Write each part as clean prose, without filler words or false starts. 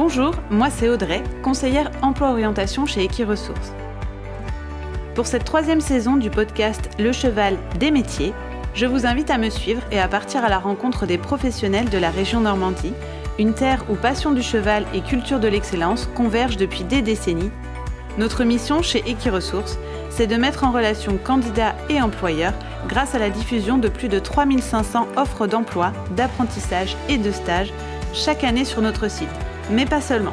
Bonjour, moi c'est Audrey, conseillère emploi-orientation chez Equiresources. Pour cette 3e saison du podcast Le Cheval des métiers, je vous invite à me suivre et à partir à la rencontre des professionnels de la région Normandie, une terre où passion du cheval et culture de l'excellence convergent depuis des décennies. Notre mission chez Equiresources, c'est de mettre en relation candidats et employeurs grâce à la diffusion de plus de 3500 offres d'emploi, d'apprentissage et de stage chaque année sur notre site. Mais pas seulement.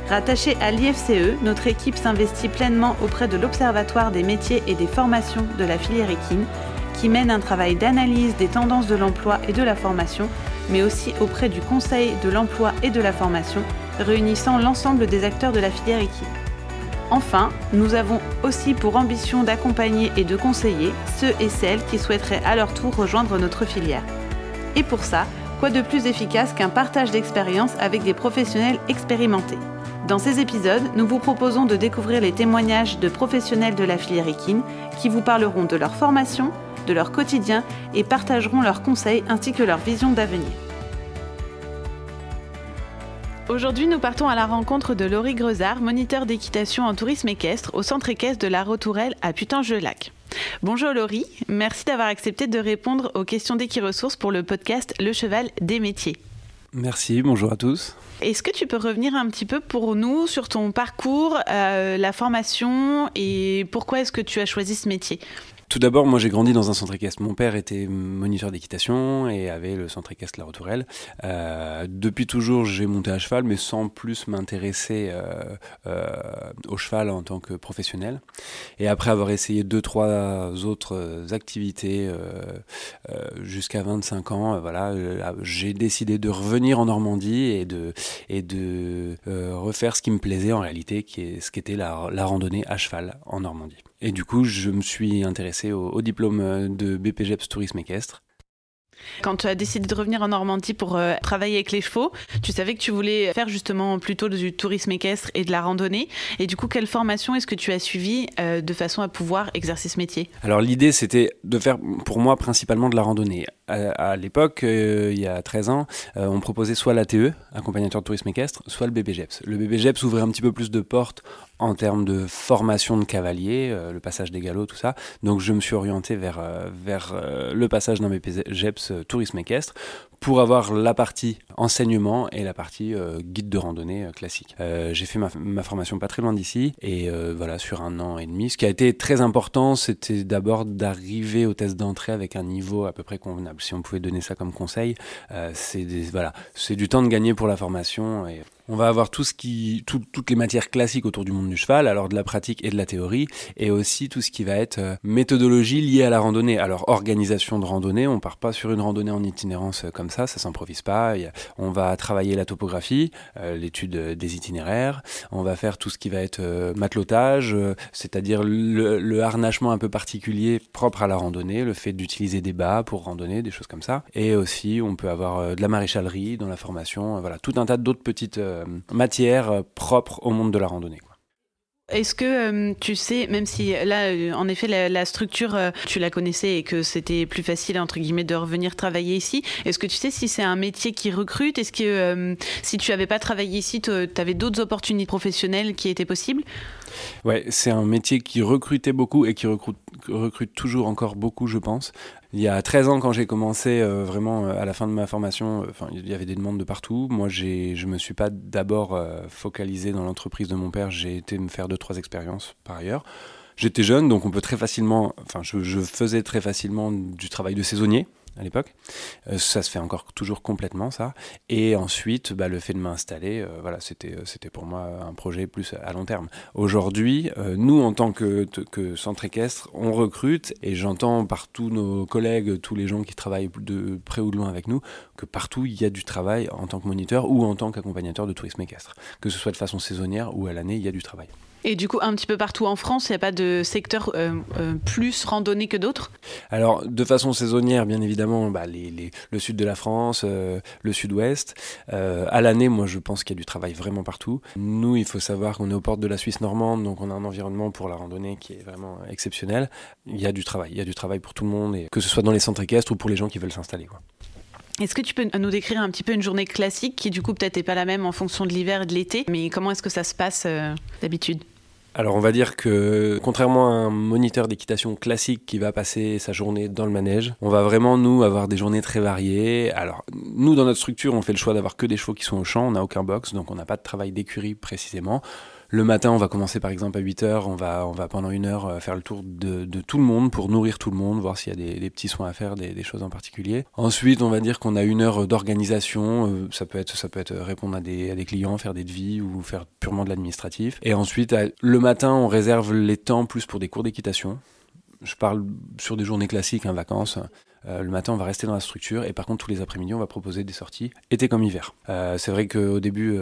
Rattachée à l'IFCE, notre équipe s'investit pleinement auprès de l'Observatoire des métiers et des formations de la filière équine, qui mène un travail d'analyse des tendances de l'emploi et de la formation, mais aussi auprès du Conseil de l'emploi et de la formation, réunissant l'ensemble des acteurs de la filière équine. Enfin, nous avons aussi pour ambition d'accompagner et de conseiller ceux et celles qui souhaiteraient à leur tour rejoindre notre filière. Et pour ça, quoi de plus efficace qu'un partage d'expérience avec des professionnels expérimentés. Dans ces épisodes, nous vous proposons de découvrir les témoignages de professionnels de la filière équine qui vous parleront de leur formation, de leur quotidien et partageront leurs conseils ainsi que leur vision d'avenir. Aujourd'hui, nous partons à la rencontre de Laurie Grezard, moniteur d'équitation en tourisme équestre au centre équestre de la Rotourelle à Putange-le-Lac. Bonjour Laurie, merci d'avoir accepté de répondre aux questions d'Equiresources pour le podcast Le Cheval des métiers. Merci, bonjour à tous. Est-ce que tu peux revenir un petit peu pour nous sur ton parcours, la formation et pourquoi est-ce que tu as choisi ce métier ? Tout d'abord, moi j'ai grandi dans un centre équestre. Mon père était moniteur d'équitation et avait le centre équestre La Rotourelle. Depuis toujours, j'ai monté à cheval, mais sans plus m'intéresser au cheval en tant que professionnel. Et après avoir essayé 2-3 autres activités jusqu'à 25 ans, j'ai décidé de revenir en Normandie et de refaire ce qui me plaisait en réalité, ce qu'était la randonnée à cheval en Normandie. Et du coup, je me suis intéressé au diplôme de BPGEPS Tourisme Équestre. Quand tu as décidé de revenir en Normandie pour travailler avec les chevaux, tu savais que tu voulais faire justement plutôt du tourisme équestre et de la randonnée. Et du coup, quelle formation est-ce que tu as suivie de façon à pouvoir exercer ce métier ? Alors l'idée, c'était de faire pour moi principalement de la randonnée. À l'époque, il y a 13 ans, on proposait soit l'ATE, accompagnateur de tourisme équestre, soit le BPGEPS. Le BPGEPS ouvrait un petit peu plus de portes en termes de formation de cavalier, le passage des galops, tout ça. Donc je me suis orienté vers le passage d'un BPGEPS tourisme équestre pour avoir la partie enseignement et la partie guide de randonnée classique. J'ai fait ma formation pas très loin d'ici et sur 1 an et demi. Ce qui a été très important, c'était d'abord d'arriver au test d'entrée avec un niveau à peu près convenable. Si on pouvait donner ça comme conseil, c'est du temps de gagner pour la formation. Et on va avoir toutes les matières classiques autour du monde du cheval, alors de la pratique et de la théorie, et aussi tout ce qui va être méthodologie liée à la randonnée. Alors organisation de randonnée, on part pas sur une randonnée en itinérance comme ça s'improvise pas. On va travailler la topographie, l'étude des itinéraires, on va faire tout ce qui va être matelotage, c'est-à-dire le harnachement un peu particulier propre à la randonnée, le fait d'utiliser des bas pour randonner, des choses comme ça. Et aussi, on peut avoir de la maréchalerie dans la formation, tout un tas d'autres petites matières propres au monde de la randonnée, quoi. Est-ce que tu sais, même si là, en effet, la structure, tu la connaissais et que c'était plus facile, entre guillemets, de revenir travailler ici, est-ce que tu sais si c'est un métier qui recrute ? Est-ce que si tu n'avais pas travaillé ici, tu avais d'autres opportunités professionnelles qui étaient possibles ? Ouais, c'est un métier qui recrutait beaucoup et qui recrute toujours encore beaucoup, je pense. Il y a 13 ans, quand j'ai commencé, vraiment à la fin de ma formation, il y avait des demandes de partout. Moi, je me suis pas d'abord focalisé dans l'entreprise de mon père. J'ai été me faire 2-3 expériences par ailleurs. J'étais jeune, donc on peut très facilement... je faisais très facilement du travail de saisonnier à l'époque. Ça se fait encore toujours complètement, ça. Et ensuite, le fait de m'installer, c'était pour moi un projet plus à long terme. Aujourd'hui, nous, en tant que centre équestre, on recrute, et j'entends par tous nos collègues, tous les gens qui travaillent de près ou de loin avec nous, que partout, il y a du travail en tant que moniteur ou en tant qu'accompagnateur de tourisme équestre. Que ce soit de façon saisonnière ou à l'année, il y a du travail. Et du coup, un petit peu partout en France, il n'y a pas de secteur plus randonné que d'autres ? Alors, de façon saisonnière, bien évidemment, le sud de la France, le sud-ouest. À l'année, moi, je pense qu'il y a du travail vraiment partout. Nous, il faut savoir qu'on est aux portes de la Suisse normande, donc on a un environnement pour la randonnée qui est vraiment exceptionnel. Il y a du travail pour tout le monde, et que ce soit dans les centres équestres ou pour les gens qui veulent s'installer, quoi. Est-ce que tu peux nous décrire un petit peu une journée classique qui du coup peut-être n'est pas la même en fonction de l'hiver et de l'été, mais comment est-ce que ça se passe d'habitude ? Alors on va dire que contrairement à un moniteur d'équitation classique qui va passer sa journée dans le manège, on va vraiment nous avoir des journées très variées. Alors nous dans notre structure on fait le choix d'avoir que des chevaux qui sont au champ, on n'a aucun box, donc on n'a pas de travail d'écurie précisément. Le matin, on va commencer par exemple à 8h, on va pendant 1 heure faire le tour de tout le monde pour nourrir tout le monde, voir s'il y a des petits soins à faire, des choses en particulier. Ensuite, on va dire qu'on a 1 heure d'organisation, ça peut être répondre à des clients, faire des devis ou faire purement de l'administratif. Et ensuite, le matin, on réserve les temps plus pour des cours d'équitation. Je parle sur des journées classiques, vacances. Le matin, on va rester dans la structure et par contre, tous les après-midi, on va proposer des sorties, été comme hiver. C'est vrai qu'au début,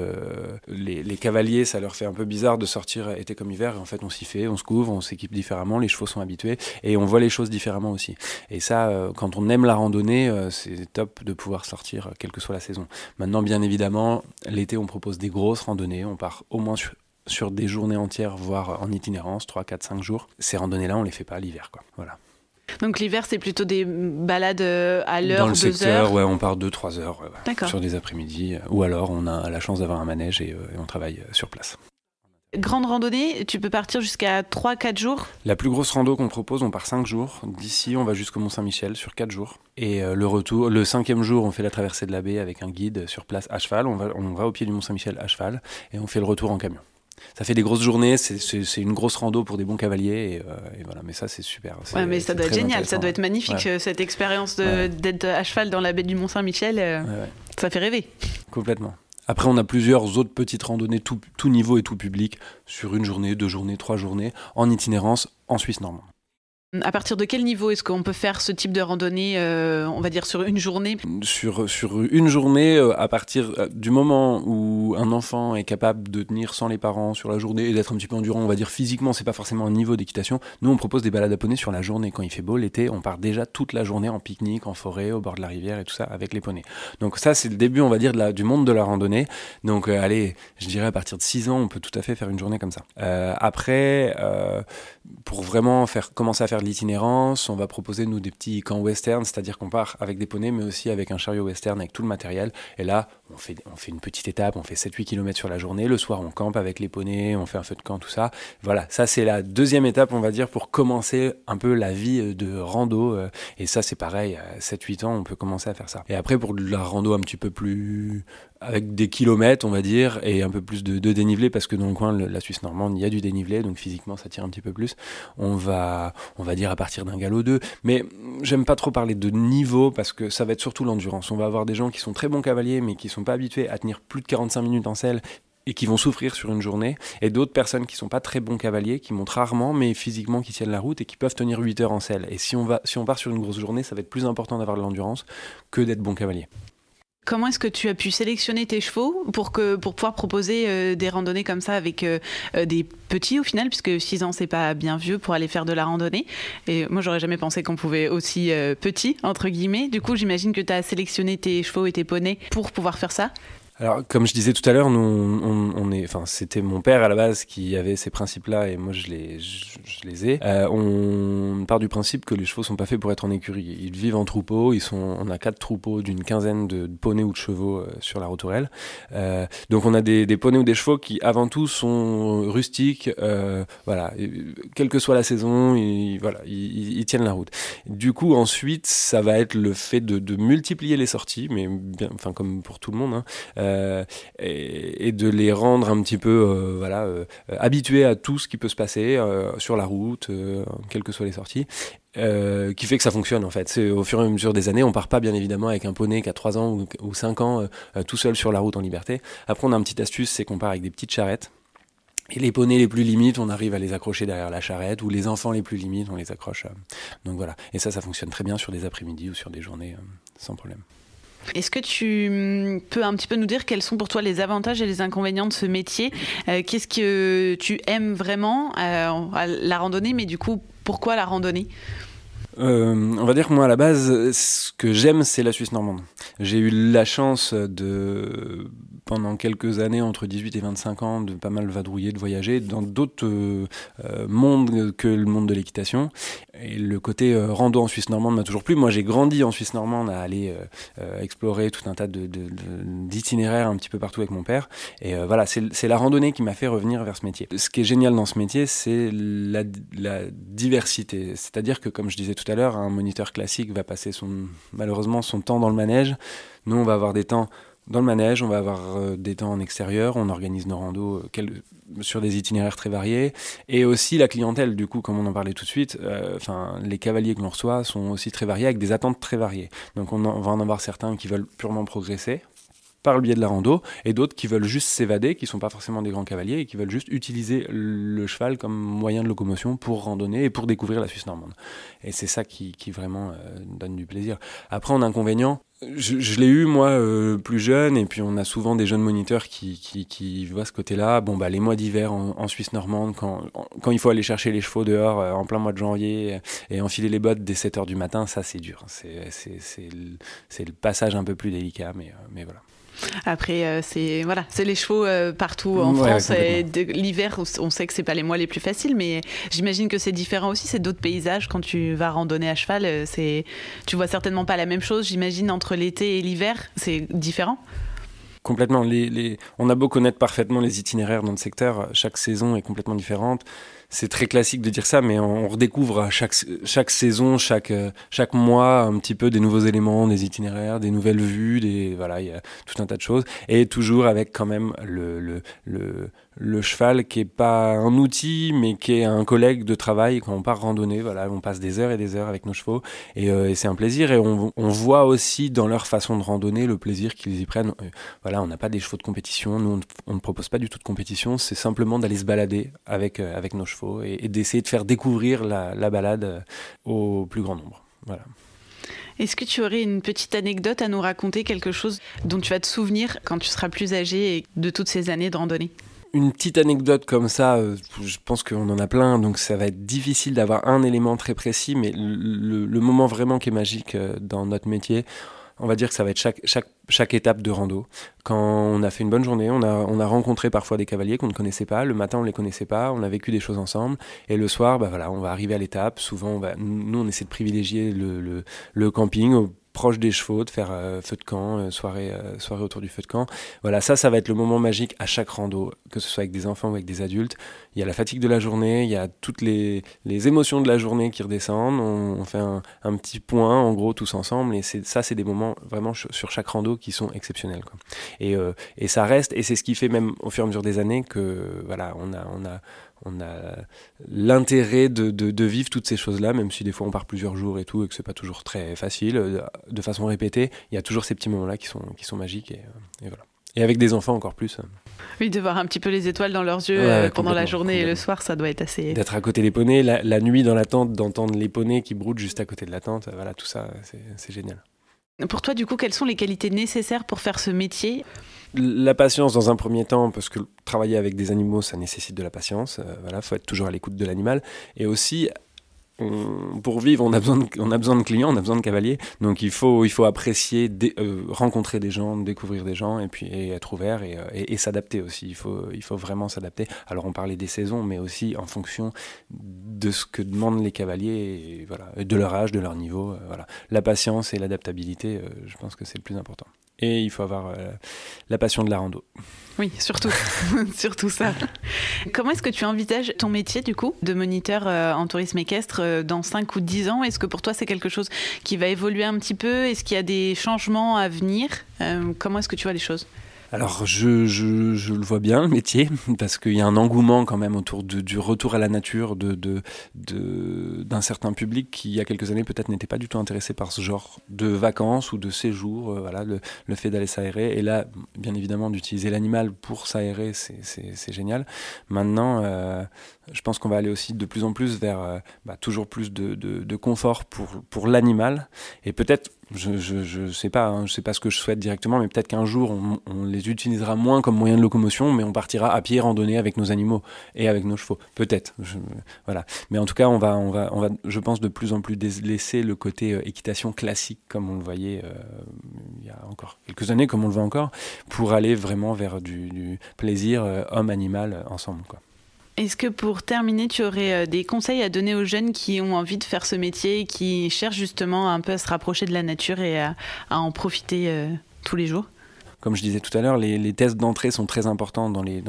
les cavaliers, ça leur fait un peu bizarre de sortir été comme hiver. Et en fait, on s'y fait, on se couvre, on s'équipe différemment, les chevaux sont habitués et on voit les choses différemment aussi. Et ça, quand on aime la randonnée, c'est top de pouvoir sortir, quelle que soit la saison. Maintenant, bien évidemment, l'été, on propose des grosses randonnées. On part au moins sur des journées entières, voire en itinérance, 3, 4, 5 jours. Ces randonnées-là, on les fait pas l'hiver, quoi. Voilà. Donc l'hiver, c'est plutôt des balades à l'heure, 2 heures. Dans le secteur, ouais, on part 2-3 heures sur des après-midi. Ou alors, on a la chance d'avoir un manège et on travaille sur place. Grande randonnée, tu peux partir jusqu'à 3-4 jours. La plus grosse rando qu'on propose, on part 5 jours. D'ici, on va jusqu'au Mont-Saint-Michel sur 4 jours. Et le retour, le 5e jour, on fait la traversée de la baie avec un guide sur place à cheval. On va au pied du Mont-Saint-Michel à cheval et on fait le retour en camion. Ça fait des grosses journées, c'est une grosse rando pour des bons cavaliers et voilà, mais ça c'est super. Ouais, mais ça doit être génial, ça doit être magnifique, cette expérience d'être à cheval dans la baie du Mont-Saint-Michel, ça fait rêver. Complètement. Après, on a plusieurs autres petites randonnées, tout niveau et tout public, sur 1 journée, 2 journées, 3 journées, en itinérance en Suisse normande. À partir de quel niveau est-ce qu'on peut faire ce type de randonnée, on va dire sur 1 journée ? Sur 1 journée, à partir du moment où un enfant est capable de tenir sans les parents sur la journée et d'être un petit peu endurant, on va dire physiquement, c'est pas forcément un niveau d'équitation. Nous, on propose des balades à poney sur la journée. Quand il fait beau l'été, on part déjà toute la journée en pique-nique, en forêt, au bord de la rivière et tout ça avec les poneys. Donc ça, c'est le début, on va dire, du monde de la randonnée. Donc allez, je dirais à partir de 6 ans, on peut tout à fait faire une journée comme ça. Après, pour vraiment commencer à faire de l'itinérance, on va proposer nous des petits camps western, c'est-à-dire qu'on part avec des poneys mais aussi avec un chariot western avec tout le matériel et là on fait une petite étape, on fait 7-8 km sur la journée, le soir on campe avec les poneys, on fait un feu de camp, tout ça. Voilà, ça c'est la 2e étape on va dire pour commencer un peu la vie de rando et ça c'est pareil, à 7-8 ans on peut commencer à faire ça. Et après pour de la rando un petit peu plus avec des kilomètres on va dire et un peu plus de dénivelé parce que dans le coin la Suisse normande il y a du dénivelé donc physiquement ça tire un petit peu plus. On va dire à partir d'un galop 2, mais j'aime pas trop parler de niveau parce que ça va être surtout l'endurance. On va avoir des gens qui sont très bons cavaliers mais qui sont pas habitués à tenir plus de 45 minutes en selle et qui vont souffrir sur une journée, et d'autres personnes qui sont pas très bons cavaliers, qui montent rarement mais physiquement qui tiennent la route et qui peuvent tenir 8 heures en selle. Et si on part sur une grosse journée, ça va être plus important d'avoir de l'endurance que d'être bon cavalier. Comment est-ce que tu as pu sélectionner tes chevaux pour pouvoir proposer des randonnées comme ça avec des petits au final, puisque 6 ans c'est pas bien vieux pour aller faire de la randonnée, et moi j'aurais jamais pensé qu'on pouvait aussi petit entre guillemets. Du coup j'imagine que tu as sélectionné tes chevaux et tes poneys pour pouvoir faire ça. Alors, comme je disais tout à l'heure, c'était mon père à la base qui avait ces principes-là et moi je les ai. On part du principe que les chevaux sont pas faits pour être en écurie. Ils vivent en troupeau. On a 4 troupeaux d'une quinzaine de poneys ou de chevaux sur la Rotourelle. Donc on a des poneys ou des chevaux qui avant tout sont rustiques. Voilà, quelle que soit la saison, ils tiennent la route. Du coup, ensuite, ça va être le fait de multiplier les sorties, mais bien, enfin comme pour tout le monde. Hein. Et de les rendre un petit peu habitués à tout ce qui peut se passer sur la route, quelles que soient les sorties. Qui fait que ça fonctionne en fait. C'est au fur et à mesure des années, on part pas bien évidemment avec un poney qui a 3 ans ou 5 ans tout seul sur la route en liberté. Après on a une petite astuce, c'est qu'on part avec des petites charrettes. Et les poneys les plus limites, on arrive à les accrocher derrière la charrette, ou les enfants les plus limites, on les accroche. Donc voilà. Et ça fonctionne très bien sur des après-midi ou sur des journées sans problème. Est-ce que tu peux un petit peu nous dire quels sont pour toi les avantages et les inconvénients de ce métier ? Qu'est-ce que tu aimes vraiment à la randonnée, mais du coup, pourquoi la randonnée ? On va dire que moi à la base ce que j'aime c'est la Suisse normande. J'ai eu la chance de pendant quelques années, entre 18 et 25 ans, de pas mal vadrouiller, de voyager dans d'autres mondes que le monde de l'équitation. Et le côté rando en Suisse normande m'a toujours plu. Moi, j'ai grandi en Suisse normande à aller explorer tout un tas d'itinéraires un petit peu partout avec mon père. Et voilà, c'est la randonnée qui m'a fait revenir vers ce métier. Ce qui est génial dans ce métier, c'est la diversité. C'est-à-dire que, comme je disais tout à l'heure, un moniteur classique va passer malheureusement son temps dans le manège. Nous, on va avoir des temps dans le manège, on va avoir des temps en extérieur, on organise nos randos sur des itinéraires très variés, et aussi la clientèle, du coup, comme on en parlait tout de suite, les cavaliers que l'on reçoit sont aussi très variés, avec des attentes très variées. Donc on va en avoir certains qui veulent purement progresser par le biais de la rando, et d'autres qui veulent juste s'évader, qui ne sont pas forcément des grands cavaliers, et qui veulent juste utiliser le cheval comme moyen de locomotion pour randonner et pour découvrir la Suisse normande. Et c'est ça qui vraiment donne du plaisir. Après, en inconvénient, je l'ai eu moi plus jeune, et puis on a souvent des jeunes moniteurs qui voient ce côté-là. Les mois d'hiver en Suisse normande, quand il faut aller chercher les chevaux dehors en plein mois de janvier et enfiler les bottes dès 7h du matin, ça c'est dur. C'est le passage un peu plus délicat, mais voilà. Après, c'est les chevaux partout en France. L'hiver, on sait que c'est pas les mois les plus faciles, mais j'imagine que c'est différent aussi. C'est d'autres paysages quand tu vas randonner à cheval. Tu vois certainement pas la même chose, j'imagine, entre l'été et l'hiver. C'est différent. Complètement. On a beau connaître parfaitement les itinéraires dans le secteur, chaque saison est complètement différente. C'est très classique de dire ça, mais on redécouvre à chaque saison, chaque mois, un petit peu des nouveaux éléments, des itinéraires, des nouvelles vues, il y a tout un tas de choses. Et toujours avec quand même le cheval qui est pas un outil, mais qui est un collègue de travail. Quand on part randonner, on passe des heures et des heures avec nos chevaux, et c'est un plaisir. Et on voit aussi dans leur façon de randonner le plaisir qu'ils y prennent. On n'a pas des chevaux de compétition, nous on ne propose pas du tout de compétition, c'est simplement d'aller se balader avec nos chevaux et d'essayer de faire découvrir la balade au plus grand nombre. Voilà. Est-ce que tu aurais une petite anecdote à nous raconter, quelque chose dont tu vas te souvenir quand tu seras plus âgé et de toutes ces années de randonnée ? Une petite anecdote comme ça, je pense qu'on en a plein, donc ça va être difficile d'avoir un élément très précis, mais le moment vraiment qui est magique dans notre métier, on va dire que ça va être chaque étape de rando. Quand on a fait une bonne journée, on a rencontré parfois des cavaliers qu'on ne connaissait pas. Le matin, on ne les connaissait pas. On a vécu des choses ensemble. Et le soir, on va arriver à l'étape. Souvent, nous, on essaie de privilégier le camping proche des chevaux, de faire feu de camp, soirée autour du feu de camp. Voilà, ça va être le moment magique à chaque rando, que ce soit avec des enfants ou avec des adultes. Il y a la fatigue de la journée, il y a toutes les émotions de la journée qui redescendent. On fait un petit point, en gros, tous ensemble. Et c'est des moments vraiment sur chaque rando qui sont exceptionnels, quoi. Et ça reste, et c'est ce qui fait même au fur et à mesure des années que on a l'intérêt de vivre toutes ces choses-là, même si des fois on part plusieurs jours et tout, et que c'est pas toujours très facile, de façon répétée. Il y a toujours ces petits moments-là qui sont magiques, et voilà. Et avec des enfants encore plus. Oui, de voir un petit peu les étoiles dans leurs yeux pendant la journée et le soir, ça doit être assez... D'être à côté des poneys, la nuit dans la tente, d'entendre les poneys qui broutent juste à côté de la tente, voilà, tout ça, c'est génial. Pour toi, du coup, quelles sont les qualités nécessaires pour faire ce métier ? La patience dans un premier temps, parce que travailler avec des animaux, ça nécessite de la patience. Faut être toujours à l'écoute de l'animal. Et aussi, pour vivre, on a besoin de clients, on a besoin de cavaliers. Donc il faut apprécier, rencontrer des gens, découvrir des gens, et puis être ouvert et s'adapter aussi. Il faut vraiment s'adapter. Alors on parlait des saisons, mais aussi en fonction de ce que demandent les cavaliers, et de leur âge, de leur niveau. La patience et l'adaptabilité, je pense que c'est le plus important. Et il faut avoir la passion de la rando. Oui, surtout, surtout ça. Comment est-ce que tu envisages ton métier, du coup, de moniteur en tourisme équestre dans 5 ou 10 ans ? Est-ce que pour toi, c'est quelque chose qui va évoluer un petit peu ? Est-ce qu'il y a des changements à venir ? Comment est-ce que tu vois les choses ? Alors, je le vois bien, le métier, parce qu'il y a un engouement quand même autour du retour à la nature d'un certain public qui, il y a quelques années, peut-être n'était pas du tout intéressé par ce genre de vacances ou de séjours. Le fait d'aller s'aérer. Et là, bien évidemment, d'utiliser l'animal pour s'aérer, c'est génial. Maintenant, je pense qu'on va aller aussi de plus en plus vers toujours plus de confort pour l'animal. Et peut-être, Je sais pas, hein, je sais pas ce que je souhaite directement, mais peut-être qu'un jour on les utilisera moins comme moyen de locomotion, mais on partira à pied randonner avec nos animaux et avec nos chevaux, peut-être. Voilà. Mais en tout cas, on va, je pense, de plus en plus laisser le côté équitation classique comme on le voyait il y a encore quelques années, comme on le voit encore, pour aller vraiment vers du plaisir homme-animal ensemble, quoi. Est-ce que pour terminer, tu aurais des conseils à donner aux jeunes qui ont envie de faire ce métier et qui cherchent justement un peu à se rapprocher de la nature et à en profiter tous les jours ? Comme je disais tout à l'heure, les tests d'entrée sont très importants dans les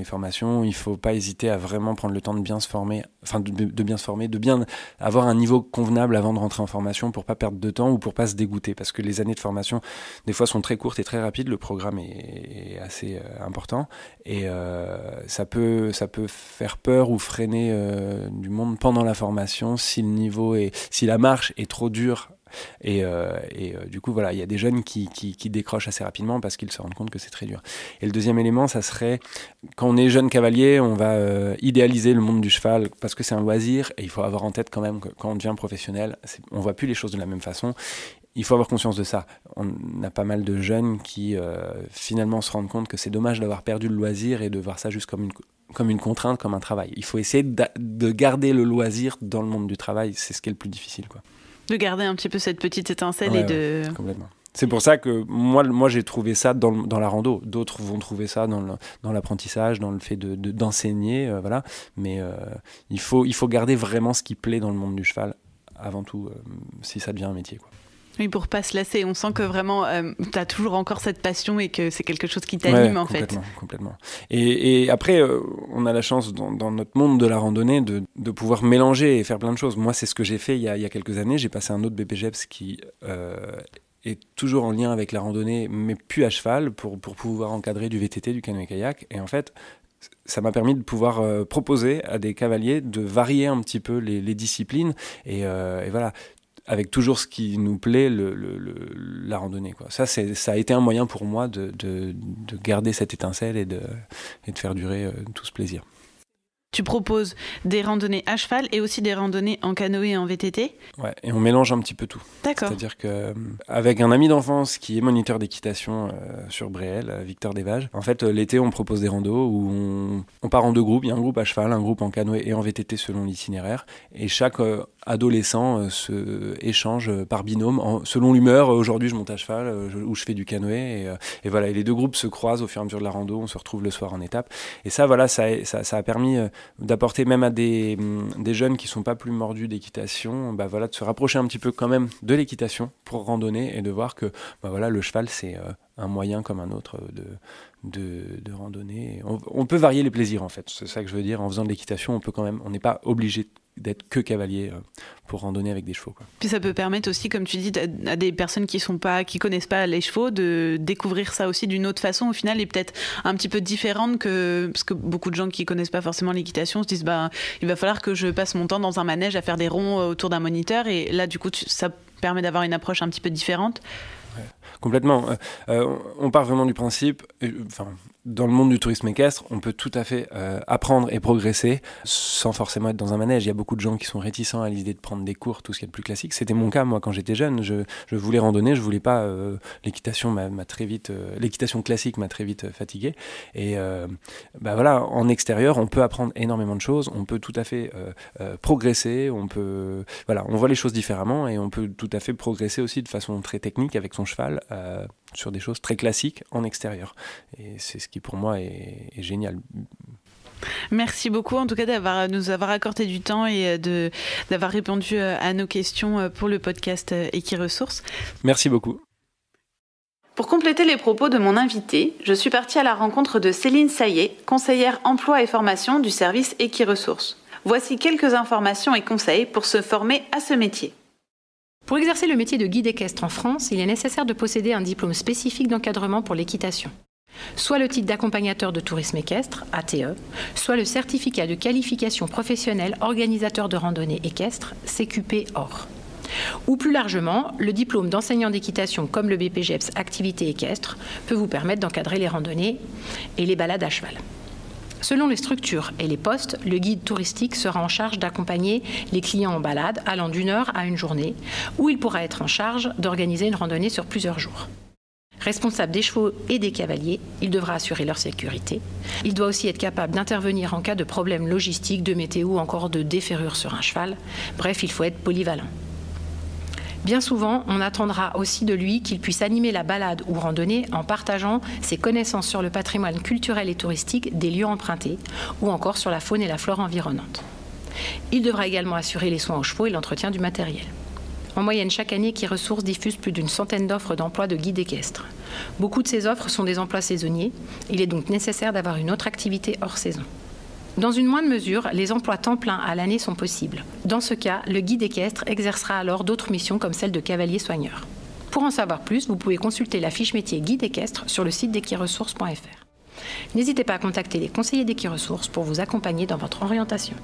formations. Il ne faut pas hésiter à vraiment prendre le temps de bien se former, de bien avoir un niveau convenable avant de rentrer en formation pour ne pas perdre de temps ou pour ne pas se dégoûter. Parce que les années de formation, des fois, sont très courtes et très rapides. Le programme est assez important. Et ça peut faire peur ou freiner du monde pendant la formation si la marche est trop dure. Et du coup, voilà, il y a des jeunes qui décrochent assez rapidement parce qu'ils se rendent compte que c'est très dur. Et le deuxième élément, ça serait, quand on est jeune cavalier, on va idéaliser le monde du cheval parce que c'est un loisir et il faut avoir en tête quand même que quand on devient professionnel, on ne voit plus les choses de la même façon. Il faut avoir conscience de ça. On a pas mal de jeunes qui finalement se rendent compte que c'est dommage d'avoir perdu le loisir et de voir ça juste comme une contrainte, comme un travail. Il faut essayer de garder le loisir dans le monde du travail, c'est ce qui est le plus difficile, quoi. De garder un petit peu cette petite étincelle complètement. C'est pour ça que moi j'ai trouvé ça dans la rando. D'autres vont trouver ça dans l'apprentissage, dans le fait d'enseigner, voilà. Mais il faut garder vraiment ce qui plaît dans le monde du cheval, avant tout, si ça devient un métier, quoi. Oui, pour pas se lasser. On sent que vraiment, tu as toujours encore cette passion et que c'est quelque chose qui t'anime, en fait. Complètement. Et après, on a la chance, dans notre monde de la randonnée, de pouvoir mélanger et faire plein de choses. Moi, c'est ce que j'ai fait il y a quelques années. J'ai passé un autre BPGEPS qui est toujours en lien avec la randonnée, mais plus à cheval, pour pouvoir encadrer du VTT, du canoë-kayak. Et en fait, ça m'a permis de pouvoir proposer à des cavaliers de varier un petit peu les disciplines. Et voilà, avec toujours ce qui nous plaît, la randonnée, quoi. Ça a été un moyen pour moi de garder cette étincelle et de faire durer tout ce plaisir. Tu proposes des randonnées à cheval et aussi des randonnées en canoë et en VTT ? Ouais, et on mélange un petit peu tout. D'accord. C'est-à-dire qu'avec un ami d'enfance qui est moniteur d'équitation sur Bréel, Victor Desvages, en fait, l'été, on propose des randos où on part en deux groupes. Il y a un groupe à cheval, un groupe en canoë et en VTT selon l'itinéraire. Et chaque adolescent se échange par binôme selon l'humeur. Aujourd'hui, je monte à cheval ou je fais du canoë. Et voilà, et les deux groupes se croisent au fur et à mesure de la rando. On se retrouve le soir en étape. Et ça, voilà, ça a permis d'apporter même à des jeunes qui sont pas plus mordus d'équitation, voilà, de se rapprocher un petit peu quand même de l'équitation pour randonner et de voir que voilà, le cheval c'est un moyen comme un autre de randonner. On peut varier les plaisirs, en fait, c'est ça que je veux dire. En faisant de l'équitation, on n'est pas obligé d'être que cavalier pour randonner avec des chevaux, quoi. Puis ça peut permettre aussi, comme tu dis, à des personnes qui connaissent pas les chevaux, de découvrir ça aussi d'une autre façon au final, et peut-être un petit peu différente parce que beaucoup de gens qui connaissent pas forcément l'équitation se disent il va falloir que je passe mon temps dans un manège à faire des ronds autour d'un moniteur, et là du coup ça permet d'avoir une approche un petit peu différente. Ouais, complètement. On part vraiment du principe, dans le monde du tourisme équestre, on peut tout à fait apprendre et progresser sans forcément être dans un manège. Il y a beaucoup de gens qui sont réticents à l'idée de prendre des cours, tout ce qui est le plus classique. C'était mon cas, moi, quand j'étais jeune. Je voulais randonner, je voulais pas. L'équitation l'équitation classique m'a très vite fatigué. Et voilà, en extérieur, on peut apprendre énormément de choses. On peut tout à fait progresser. On voit les choses différemment et on peut tout à fait progresser aussi de façon très technique avec son cheval. Sur des choses très classiques en extérieur. Et c'est ce qui pour moi est génial. Merci beaucoup en tout cas de nous avoir accordé du temps et d'avoir répondu à nos questions pour le podcast Equiresources. Merci beaucoup. Pour compléter les propos de mon invité, je suis partie à la rencontre de Céline Saillet, conseillère emploi et formation du service Equiresources. Voici quelques informations et conseils pour se former à ce métier. Pour exercer le métier de guide équestre en France, il est nécessaire de posséder un diplôme spécifique d'encadrement pour l'équitation. Soit le titre d'accompagnateur de tourisme équestre, ATE, soit le certificat de qualification professionnelle organisateur de randonnée équestre, CQP-OR. Ou plus largement, le diplôme d'enseignant d'équitation comme le BPGEPS activité équestre peut vous permettre d'encadrer les randonnées et les balades à cheval. Selon les structures et les postes, le guide touristique sera en charge d'accompagner les clients en balade allant d'1 heure à une journée, ou il pourra être en charge d'organiser une randonnée sur plusieurs jours. Responsable des chevaux et des cavaliers, il devra assurer leur sécurité. Il doit aussi être capable d'intervenir en cas de problèmes logistiques, de météo ou encore de déferrure sur un cheval. Bref, il faut être polyvalent. Bien souvent, on attendra aussi de lui qu'il puisse animer la balade ou randonnée en partageant ses connaissances sur le patrimoine culturel et touristique des lieux empruntés ou encore sur la faune et la flore environnante. Il devra également assurer les soins aux chevaux et l'entretien du matériel. En moyenne, chaque année, Equiresources diffuse plus d'une centaine d'offres d'emploi de guides équestres. Beaucoup de ces offres sont des emplois saisonniers. Il est donc nécessaire d'avoir une autre activité hors saison. Dans une moindre mesure, les emplois temps plein à l'année sont possibles. Dans ce cas, le guide équestre exercera alors d'autres missions comme celle de cavalier soigneur. Pour en savoir plus, vous pouvez consulter la fiche métier guide équestre sur le site d'equiresources.fr. N'hésitez pas à contacter les conseillers d'Equiresources pour vous accompagner dans votre orientation.